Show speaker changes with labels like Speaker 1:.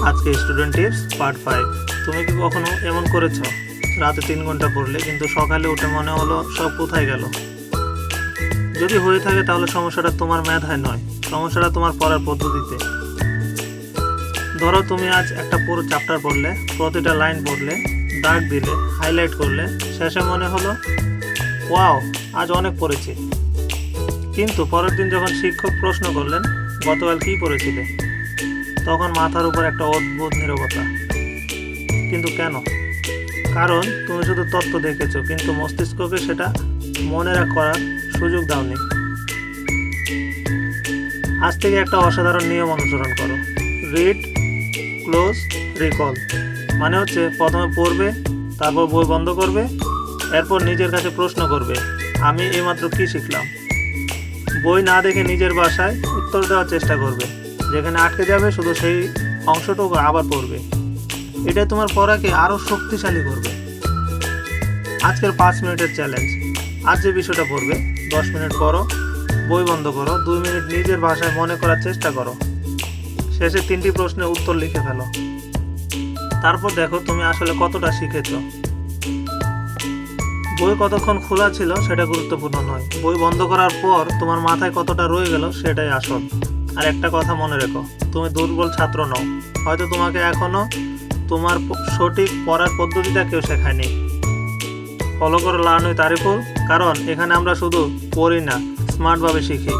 Speaker 1: আজকে student tips part 5। তুমি কি কখনো এমন করেছো রাতে 3 ঘন্টা পড়লে কিন্তু সকালে উঠে মনে হলো সব কোথায় গেল? যদি হয়ে থাকে তাহলে সমস্যাটা তোমার মেধায় নয়, সমস্যাটা তোমার পড়ার পদ্ধতিতে। ধরো তুমি আজ একটা পুরো চ্যাপ্টার পড়লে, প্রতিটা লাইন পড়লে, দাগ দিলে, হাইলাইট করলে, শেষে মনে হলো ওয়াও আজ অনেক পড়েছি। কিন্তু পরের দিন যখন শিক্ষক প্রশ্ন করলেন গতকাল কী পড়েছিলে, তখন মাথার উপর একটা অদ্ভুত নীরবতা। কিন্তু কেন? কারণ তুমি শুধু তথ্য দেখেছো কিন্তু মস্তিষ্ককে সেটা মনে করার সুযোগ দাওনি। আজ থেকে একটা অসাধারণ নিয়ম অনুসরণ করো। Read, close, recall. মানে হচ্ছে প্রথমে পড়বে, তারপর বই বন্ধ করবে, এরপর নিজের কাছে প্রশ্ন করবে আমি এইমাত্র কী শিখলাম। বই না দেখে নিজের ভাষায় উত্তর দেওয়ার চেষ্টা করবে, যেখানে আটকে যাবে শুধু সেই অংশটুকু আবার পড়বে। এটাই তোমার পড়াকে আরও শক্তিশালী করবে। আজকের 5 মিনিটের চ্যালেঞ্জ। আজ যে বিষয়টা পড়বে 10 মিনিট পড়ো, বই বন্ধ করো, 2 মিনিট নিজের ভাষায় মনে করার চেষ্টা করো, শেষে 3টি প্রশ্নের উত্তর লিখে ফেলো। তারপর দেখো তুমি আসলে কতটা শিখেছো। বই কতক্ষণ খোলা ছিল সেটা গুরুত্বপূর্ণ নয়, বই বন্ধ করার পর তোমার মাথায় কতটা রয়ে গেল সেটাই আসল। আর একটা কথা মনে রেখো, তুমি দুর্বল ছাত্র নও। হয়তো তোমাকে এখনো তোমার সঠিক পড়ার পদ্ধতিটা কেউ শেখায়নি। ফলো করো লার্ন উইথ আরিফুল, কারণ এখানে আমরা শুধু পড়ি না, স্মার্টভাবে শিখি।